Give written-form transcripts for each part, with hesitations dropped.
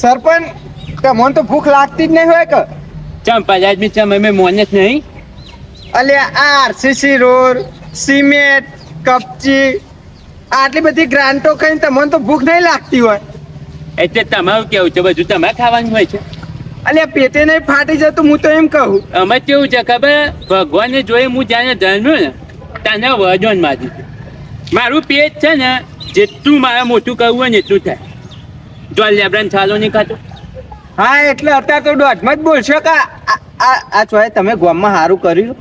સરપંચ તમને તો ભૂખ લાગતી જ નહીં હોય કે ચમ પજાજ ચમ અમે મોને જ નહીં. અલે આરસીસી રોડ સિમેન્ટ કપચી આટલી બધી ગ્રાન્ટો કઈ તમને તો ભૂખ નહીં લાગતી હોય. એટલે તમારું કેવું છે બધું તમારે ખાવાનું હોય છે. અલે પેટે નહીં ફાટી જતું હું તો એમ કહું. અમે કેવું છે ખબર ભગવાનને જોઈ હું જ્યાં જન્મ્યો ને ત્યાં વજન મારી મારું પેટ છે ને જેટલું મારે મોટું કરવું હોય ને એટલું થાય. જો લેબરાન છાલો નહીં ખાતો. હા એટલે અત્યારે તો દોઢમાં જ બોલશો કે આ ચોય તમે ગામમાં સારું કર્યું.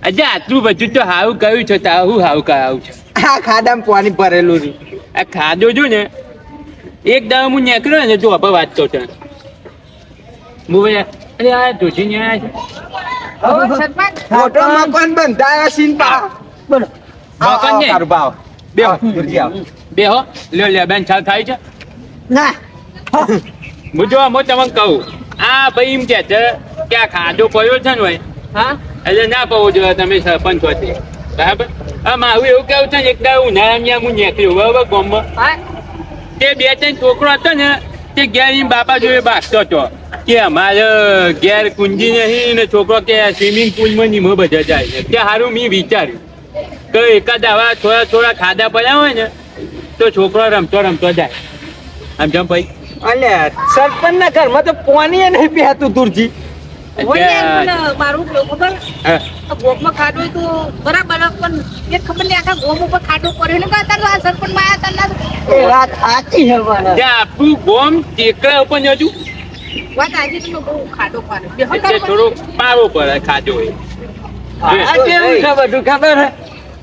આજે આટલું બધું તો સારું કર્યું છે તો હું સારું કરાવું છે. આ ખાડામાં પાણી ભરેલું છે. આ ખાધો જો ને એક દાડો હું નીકળ્યો ને તું હવે વાત તો છે હું અરે આ ધોજી ને આવ્યા છે મોટો મકાન બંધાયો સિંપા બોલો મકાન ને તારું ભાવ બેહો ગુરજી આવો બેહો લ્યો લે બેન ચાલ થાય છે ના હું જો હું તમને કહું આ ભાઈ એમ કે છે કે આ ખાધો પડ્યો છે ને ભાઈ હા એટલે ના પડવો જોઈએ તમે સરપંચ છો તે બરાબર. હા મારું એવું કેવું છે ને એક દાડો ઉનાળામાં હું નીકળ્યો બરાબર ગામમાં તે બે ત્રણ છોકરો હતો ને તે ઘેર એમ બાપા જોડે બાગતો હતો કે અમારે ઘેર કુંજી નહીં ને છોકરો કે સ્વિમિંગ પુલમાં નીમો બધા જાય છે તે સારું મેં વિચાર્યું કે એકાદ આવા થોડા થોડા ખાધા પડ્યા હોય ને તો છોકરો રમતો રમતો જાય આમ જેમ ભાઈ. અલે સરપંચ ના ઘરમાં તો પાણી નહીં પીતું દુરજી. મારું કેવું ખબર ગોમમાં ખાડો તો બરાબર પણ એ ખબર નહીં આખા ગોમ ઉપર ખાડો પડ્યો ને કાતા આ સરપંચ માં આયા એ વાત સાચી છે મારા. ત્યાં આપણું ગોમ ટેકરા ઉપર ને હજુ વાત આજે તો બહુ ખાડો પડ્યો એટલે થોડો પાવો પડે ખાધો હોય. આ કેવું છે બધું ખબર હે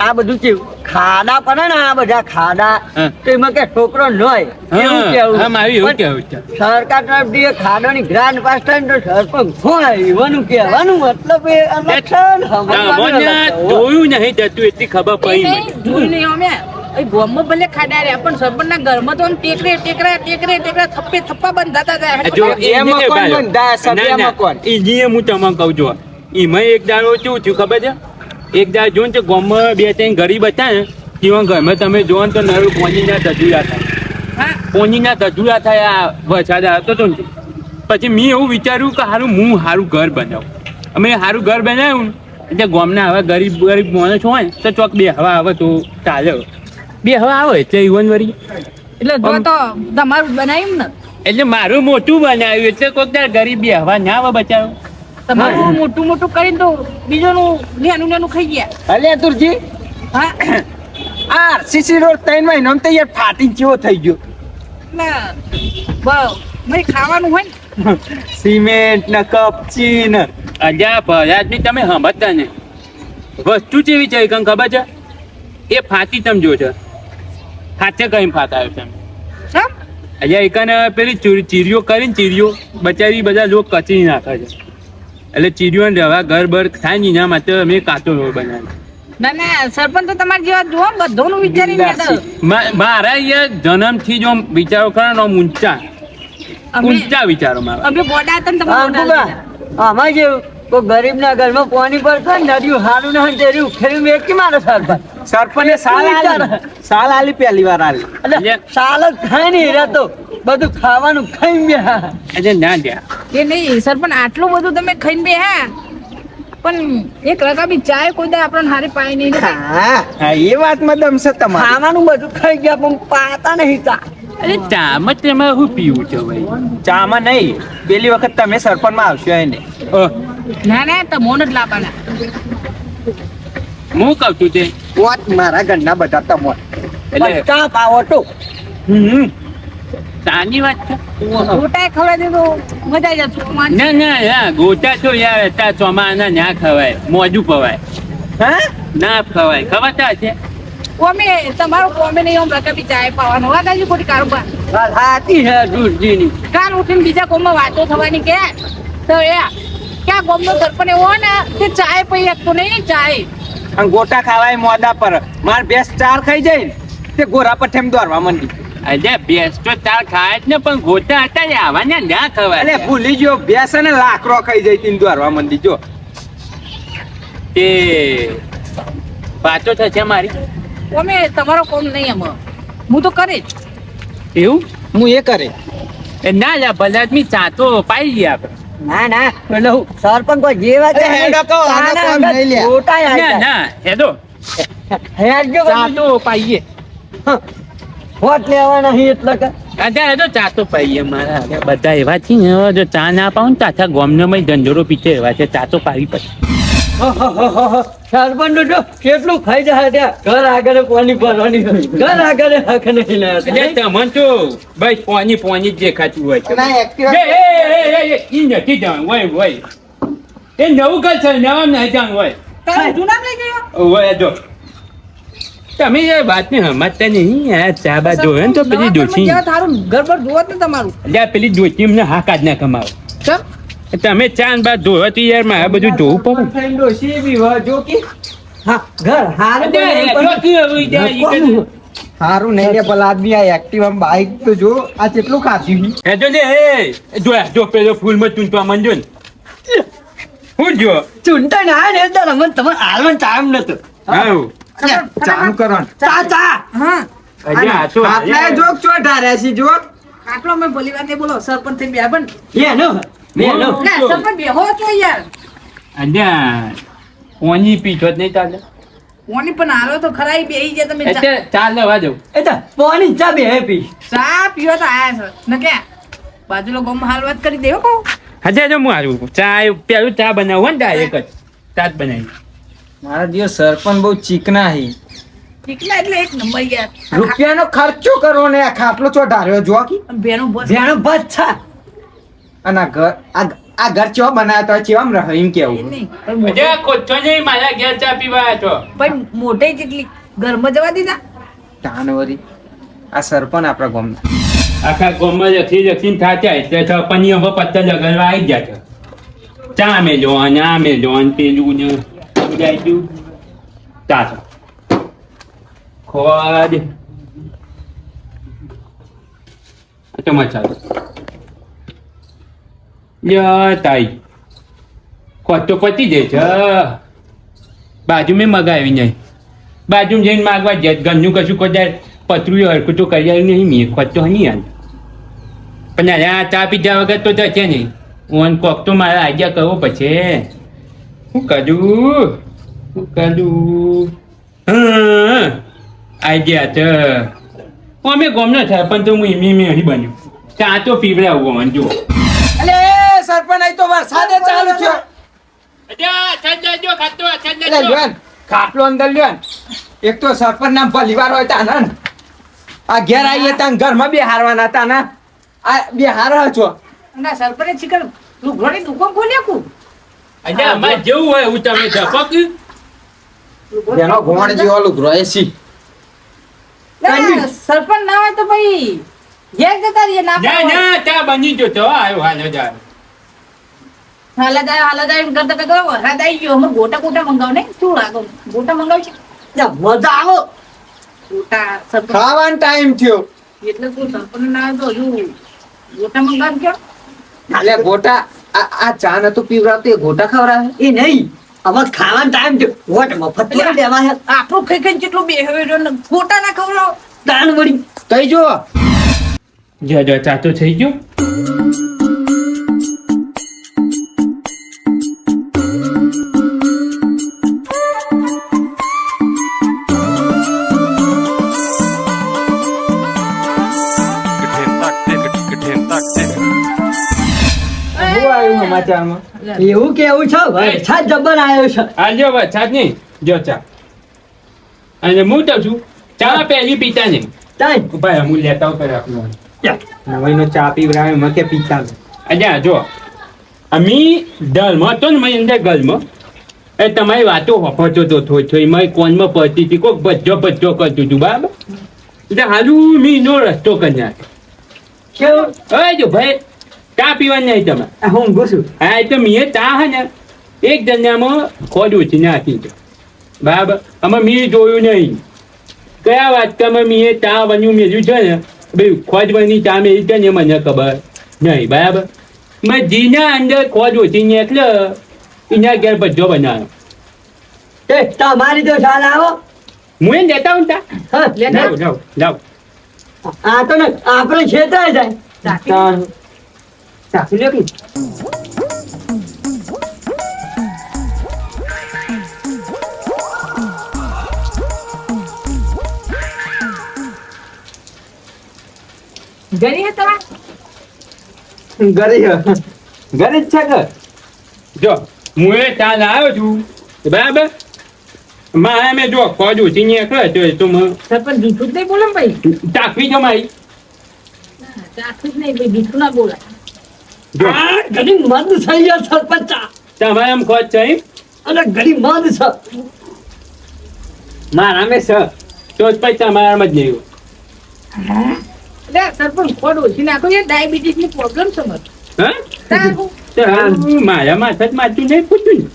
આ બધું કેવું ખાડા પડે ને આ બધા ખાડા હા. તો એમાં કે છોકરો ન હોય એવું કેવું. હા મારું એવું કેવું છે. સરકાર તરફથી એ ખાડાની ગ્રાન્ટ પાસ થાય ને તો સરપંચ હોય એવાનું કહેવાનું મતલબ એ અલગ છે ને સમજવાનું તમને અલગ છે. જોયું નહીં જતું એટલી ખબર પડી મને. જોયું નહીં અમે એ ગોમમાં ભલે ખાડા રહ્યા પણ સરપંચ ના ઘરમાં તો ટેકરે ટેકરા ટેકરે ટેકરા થપ્પે થપ્પા બંધાતા આ હતા. જો એ મકાન બંધાય, સભ્ય મકાન. ઈ હું તમને કહું છું એમાં એક દાડો શું થયું ખબર છે એક દાડો જો ને ગામમાં બે ત્રણ ગરીબ હતા ને તેવા ઘરમાં તમે જો ને તો નરું પોનીના ધજુરા થાય હા પોનીના ધજુરા થાય આ વરસાદ આવતો હતો ને પછી મેં એવું વિચાર્યું કે સારું હું સારું ઘર બનાવું. અમે સારું ઘર બનાવ્યું ને એટલે ગામના હવે ગરીબ ગરીબ માણસ હોય ને તો ચોક બે હવા આવે તો ચાલે બે હવા આવે એટલે ઈવન વરી એટલે જો તો તમારું બનાવ્યું ને એટલે મારું મોટું બનાવ્યું એટલે કોઈક દાડ ગરીબ બે હવા ના આવે બચારો. તમારું મોટું મોટું કરીને તો બીજોનું નાનું નાનું ખાઈ ગયા. અલે દુરજી હા આ સીસી રોડ 3 મહિનામાં તો યાર ફાટી જેવો થઈ ગયો. બસ ભાઈ ખાવાનું હોય ને સિમેન્ટ ને કપચી ને અજા ભરાજની તમે સમજતા ને વસ્તુ જેવી છે કંઈ ખબર છે એ ફાંચી તમે જો છો હાથે કઈ ફાટાયો તમે સમ અજા એકને પેલી ચીરીઓ કરીને ચીરીઓ બચારી બધા લોકો કચરી નાખે છે એટલે ચીરીઓ ને રવા ઘર બર થાય ને એના માટે અમે કાચો રોડ બનાવ્યો. ના ના સરપંચ તો તમારા જેવા જો બધોનું વિચારીને હતા. મારા અહીંયા જન્મથી જો વિચારો કરે ને ઊંચા ઊંચા વિચારો મારા. અમે ગોડા હતા ને તમે ગોડા હતા. આમાં જેવું કોઈ ગરીબ ના ઘરમાં પાણી પડતો ને નદીયું હારું ના તેરી ઉખેરી મેકી મારો સરપંચ સાલ આલી પહેલી વાર આલી એટલે સાલ જ ખાય ને હીરા તો બધું ખાવાનું ખાઈ ગયા. અજે ના દ્યા એ નહીં સરપંચ આટલું બધું તમે ખાઈને બે હા પણ એક રકાબી ચાય કોઈ દે આપણને હારી પાઈ નહીં. હા એ વાતમાં દમ છે તમારે. ખાવાનું બધું ખાઈ ગયા પણ પાતા નહીં ચા. અરે ચામાં તેમાં શું પીવું છે ભાઈ? ચામાં નહીં પેલી વખત તમે સરપંચ માં આવશો એને ના ના તો મોન જ લાવવાના. હું કહું છું તે વાત મારા ઘરના બધા તમો એટલે ચા પાવો તો સાની વાત છે. ગોટાએ ખવડાવી દીધું મજા આવી જશે. ના ના હા ગોટા તો યાર તા ચોમાના ના ખવાય મોજું પવાય હા ના ખવાય ખવાતા છે. કોમે તમારું કોમે નહીં આમ રકાબી ચાય પાવાનો વાત આવી ખોટી કારોબાર. વાત સાચી છે દૂધજીની. કાલ ઉઠીને બીજા કોમમાં વાતો થવાની કે તો એ ક્યાં કોમનો સરપંચ એવો હોય ને તે ચાય પી શકતો નહીં ચાય. અને ગોટા ખાવાય મોદા પર માર ભેંસ ચાર ખાઈ જાય ને તે ગોરા પર ઠેમ દોરવા માંડી. અરે ભેંસ તો તાર ખાય જ ને પણ ગોટા હતા ને આવા ને ના ખવાય. અરે ભૂલી ગયો ભેંસ ને લાકડો ખાઈ જાય તીન દોરવા માંડી જો તે વાતો થશે મારી. કોમે તમારો કોમ નહીં એમાં હું તો કરે જ. એવું હું એ કરે. એ ના લ્યા ભલે આદમી ચા તો પાઈ ગયા આપણે. ના ના એટલે હું સરપંચ કોઈ જેવા છે હેડો કહો, આનો કામ નહીં લ્યા. ખોટા ના યાર. ના હેડો હેડજો ચા તો પાઈએ. વોટ લેવાના હી એટલે કે અત્યારે તો ચા તો પાઈએ મારા આગળ બધા એવા છે ને હવે જો ચા ના પાઉં ને તો આખા ગામનો મય ધંધોરો પીછે એવા છે ચા તો પાવી પડે. સરપંચ જો કેટલું ખાઈ જાય ત્યાં ઘર આગળ પાણી ભરવાની હોય. ઘર આગળ હક નહીં લેવા. એટલે તમને તો ભાઈ પોની જ દેખાતું હોય છે. ના, Activa- ઈ નથી જવાનું હોય એ નવું ઘર છે નવા નહીં જવાનું હોય. તારું ઊંધું નામ લઈ ગયો. હોય જો તમે એ વાતને સમજતા નહીં આ ચા બા જોયો ને તો પેલી નવા ડોસી ઘરમાં જ્યાં તારું ઘર પર જોવો જ ને તમારું. એટલે પેલી ડોસી એમને હા કાઢ ના કમાવો ચમ. તમે ચા ને બા ધોયો તો યાર મારે બધું જોવું પડે. ફ્રેન્ડ ડોશી બી હોય જો કે હા ઘર હારું હારું નહીં લે ભલા આદમી આ Activa માં બાઈક તો જો આ કેટલું ખાધું જો પેલો ફૂલમાં ચૂંટવા માંડ્યો ને હું જો ચૂંટાઈ ના ને તાર મને તમારે હાલવાનો ટાઈમ નતો. આવું ચાલુ કરવાનું ચા ચા હા અજા આ તો આટલા જોક ચો ઢાર્યા છે જો આટલો મેં ભલી વાત નહીં બોલો સરપંચ થઈ બે બન મેનો મેનો ના સરપંચ બેહો છો યાર. અજા કોની પીછો જ નહીં ચાલે કોની પણ હાલો તો ખરા ઈ બેહી ગયા તમે એટલે ચાલ લેવા દઉં એ તો પાણી ચા બે હેપી ચા પીવા તો આયા છો ને કે બાજુલો ગામમાં હાલ વાત કરી દેવો કહું. હજે જો હું આવ્યું ચા પેલું ચા બનાવું ને ડાયરેક્ટ જ ચા જ બનાવી મારા દિવસ સરપંચ બહુ ચીકના હી એકલા એટલે એક નંબર યાર. રૂપિયાનો ખર્ચો કરો ને આ ખાટલો ચો ઢાર્યો જો કી બેનું બસ જેનો બચ્ચા અને આ ઘર આ ઘર ચો બનાવ્યો તો ચેવામ રહે એમ એ કેવું નહીં પણ અજે ખોટો નહીં મારા ઘેર ચા પીવા આવ્યો તો પણ મોટે જેટલી ઘરમાં જવા દીધા. ધાનવરી આ સરપંચ આપણા ગામના આખા ગામમાં લખીને થાચ્યા એટલે સરપંચની હવે પત્તા લગાડવા આવી ગયા છે ચા મેલો અને આ મેલો અને પેલું ને જાય તું ચા તો ખોદ તો મચા યા તાઈ ખોટ તો પતી જાય છે બાજુ મેં મગાવી નહીં બાજુ જઈને માગવા જાય ઘરનું કશું કદાચ પતરું હરકું તો કરી આવ્યું નહીં મેં ખોટ તો નહીં યાર પણ અરે આ ચા પીધા વગર તો થશે નહીં હું કોક તો મારા આઈડિયા કરવો પછી શું કરું હા આઈડિયા તો અમે ગમ ન થાય પણ તો હું એમ અહીં બન્યું ચા તો પીવડાવું જો અલે સરપંચ અહીં તો વરસાદે ચાલુ થયો એટલે લ્યોન ખાટલો અંદર લ્યોન એક તો સરપંચ ના ભલીવાર હોય તાના ને. આ ઘેર આવીએ ત્યાં ઘરમાં બે હારવાના હતા ને આ બે હારા છો ના સરપંચ શીખર લુગડોની દુકાન ખોલ્યા કુ અમારે જેવું હોય હું તમે ધપક એનો ગોણ જેવો લુગરો એ સી ના, સરપંચ ના હોય તો ભાઈ ઘેર જતા રહીએ ના ના ના ચા બની ગયો તો આવ્યો હાલ જા હાલા જાય એમ કરતા કરતા વરસાદ આવી ગયો અમે ગોટા મંગાવ ને શું લાગો ગોટા મંગાવ છે મજા આવો ગોટા સરપંચ ખાવાનો ટાઈમ થયો એટલે તું સરપંચ ના હોય તો હજુ ગોટા મંગાવ કયો એટલે ગોટા આ ચા નતું પીવડાવતું એ ગોટા ખવડાવે એ નહીં અમાર ખાવાનો ટાઈમ છે વોટ મફત લેવા દેવા છે આપણું ખાઈ ખાઈને જેટલું બેહ્યો ને ગોટા ના ખવડાવો દાન વળી કઈ જો જો ચા તો થઈ ગયો શું આવ્યું સમાચારમાં એવું કેવું છે વરસાદ જબર આવ્યો છે આજે વરસાદ નહીં જો ચા અને હું તો છું ચા પહેલી પીતા નહીં તાઈ ભાઈ હું લેતા ઉપર રાખું નવાઈનો ચા પીવડાવે એમાં કે પીતા અજા જો અમી ડરમાં હતો ને મેં અંદર ગલમાં એ તમારી વાતો વફરતો હતો થોડી મારી કોનમાં પડતી હતી કોઈક ભજ્જો કરતું હતું બરાબર એટલે હાલું મી નો રસ્તો કરી નાખ્યો કેવું હવે જો ભાઈ ચા પીવાની નહીં તમે હું ઘૂસું હા એ તો મીએ ચા હે ને એક જણામાં ખોડ ઓછી નાખી છે બરાબર આમાં મી જોયું નહીં કયા વાત કે અમે મીએ ચા બન્યું મેળ્યું છે ને ભાઈ ખોજ બની ચા મેળવી છે ને એ મને ખબર નહીં બરાબર મેં જીના અંદર ખોજ ઓછી નીકળે એના ઘેર ભજ્જો બનાવ્યો એ તમારી તો ચાલ આવો હું એને દેતા હું તા હા લેતા લાવ લાવ લાવ આ તો ને આપણે છેતરાય જાય ચાખી. ચાખી લે કે ગરી હે તમાર ઘરે જ છે કે જો હું એ ચાલ આવ્યો છું બરાબર મારે મેં જો કોજ ઉઠી નીકળે તો મને સરપંચ જૂઠું જ નહીં બોલે ને ભાઈ ચાકવી જો મારી ચાખું જ નહીં ભાઈ જૂઠું ના બોલાય જો આ ઘડી મન થઈ ગયા સરપંચ તમારે એમ ખોજ છે એમ? અને ઘડી મન છે મારા મેં છે તો જ પછી તમારામાં જ નહીં હોય. એટલે સરપંચ ખોડ ઓછી નાખો છે ડાયાબિટીસ ની પ્રોબ્લેમ છે મને હા ચાખું. તો મારા માથે જ માથું નહીં પૂછ્યું ને.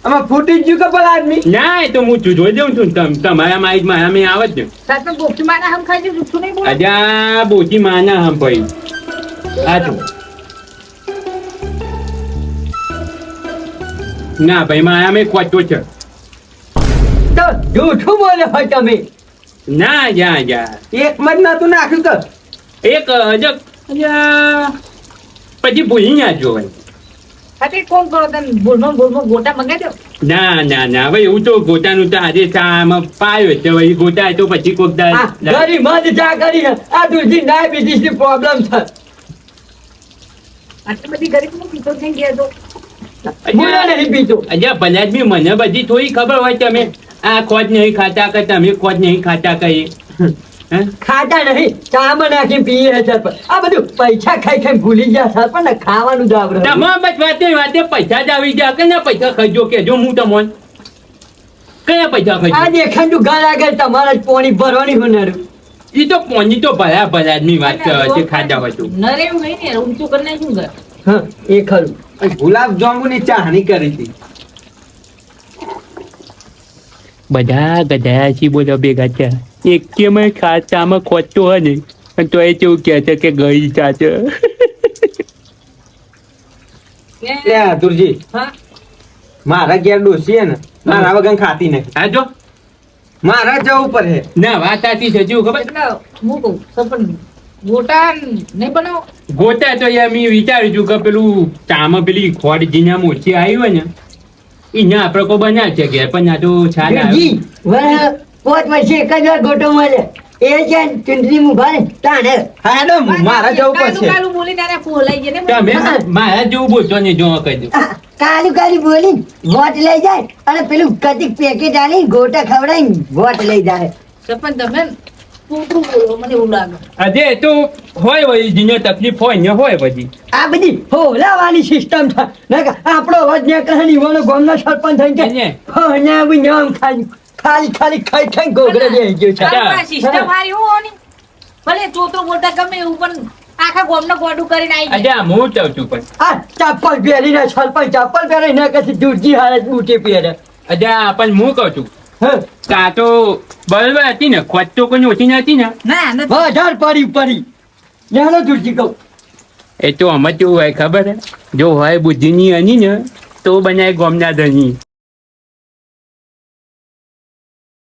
આમાં ફૂટી જ ગયું કે પેલા આદમી ના એ તો હું જોઈ દઉં છું તમારા માં મારા મેં આવે જ ને સરપંચ ગોપી માના હમ ખાઈ જૂઠું નહીં બોલે અજા બોજી માના હમ ભાઈ આ તો ના ભાઈ મારા મેં ખોટો છે તો જૂઠું બોલે હોય તમે ના જા જા એક મત નતું નાખ્યું કે એક અજા પછી ભૂલી ના જોવાય હા કોણ કરો તને બોલમાં ગોટા મંગાઈ દો ના ના ના ભાઈ એવું તો ગોટાનું તો આજે ચામાં પાયો છે ભાઈ ગોટા તો પછી કોક આ ઘડી મન ચા કરી છે. આ તુલસી ડાયાબિટીસ ની પ્રોબ્લેમ છે આટલી બધી ગરીબ નું પીતો થઈ ગયા તો બોલો નહીં પીતો અજા ભલે જ બી મને બધી થોડી ખબર હોય તમે આ ખોજ નહીં ખાતા કે તમે ખોજ નહીં ખાતા કહીએ હે? ખાતા નહીં ચામાં નાખી પીએ છે સરપંચ આ બધું પૈસા ખાઈ ખાઈ ભૂલી ગયા સરપંચ ને ખાવાનું જ આવડે તમામ બસ વાતે પૈસા જ આવી ગયા કે ના પૈસા ખાઈજો કેજો હું તમને કયા પૈસા આ ખાઈજો દેખાતું ઘર આગળ તમારે જ પાણી ભરવાની હોનાર એ તો પોની તો ભલા આદમી વાત કરે છે ખાધા હોય તો નરે એવું નહીં ને ઊંચું કરી નાખ્યું ઘર હા એ ખરું ગુલાબ જાંબુ ની ચાહણી કરી હતી બધા ગધા છે બોલો ભેગા છે એક કે મેં ખાતામાં ખોટતો હોય ને તો એ કેવું કહે છે કે ગઈ ચાચે લે તુરજી હા મારા ઘેર ડોસી હે ને મારા વગર ખાતી નહીં હા જો મારા જવું પડે ના વાત સાચી છે જો ખબર એટલે હું કહું સરપંચ ગોટા નહીં બનાવો ગોતા તો યાર મેં વિચાર્યું છું કે પેલું ચામાં પેલી ખોડ જીના મોચી આવી હોય ને એને આપણે કોઈ બનાવ છે ઘેર પણ ના તો છાલ જી પોત વર્ષે એક જ વાર ગોટો મળે એ છે ચૂંટણી મુભા ને તાણે હા હેડો મારા જવું પડશે કાલું બોલીને આને ફોલાઈ ગયા ને તમે મારા જેવું બોલતો ને જો કહી દઉં કાલી કાલી બોલી વોટ લઈ જાય અને પેલું કતિક પેકેટ આલી ગોટા ખવડાવી વોટ લઈ જાય સરપંચ તમે પૂરું બોલો મને એવું લાગે અજે એ તો હોય જેને તકલીફ હોય ને હોય બધી આ બધી હોલાવાની સિસ્ટમ છે નકા આપણો અવાજ ને કહાની વાળો ગામનો સરપંચ થઈ ને. જાય હો ને આવી નામ ખાલી ખાલી ખાઈ ખાઈ ગોગરે જઈ ગયો છે હા. સિસ્ટમ હારી હોવાની ભલે ચોતો બોલતા ગમે એવું પણ આખા ગોમનો ગોડું કરીને આવી અજે આ હું કહું છું પણ આ ચપ્પલ પહેરીને સરપંચ ચપ્પલ પહેરે ને કથી દૂરજી હારે બૂટી પહેરે અજે આ પણ હું કહું છું હા તા તો બરાબર હતી ને ખોટ તો કોઈ ઓછી નથી ને ના નથી વધાર પડી લેણો દૂરજી કહું એ તો આમાં કેવું હોય ખબર હે જો હોય બુદ્ધિની હની ને તો બનાય ગોમના ધની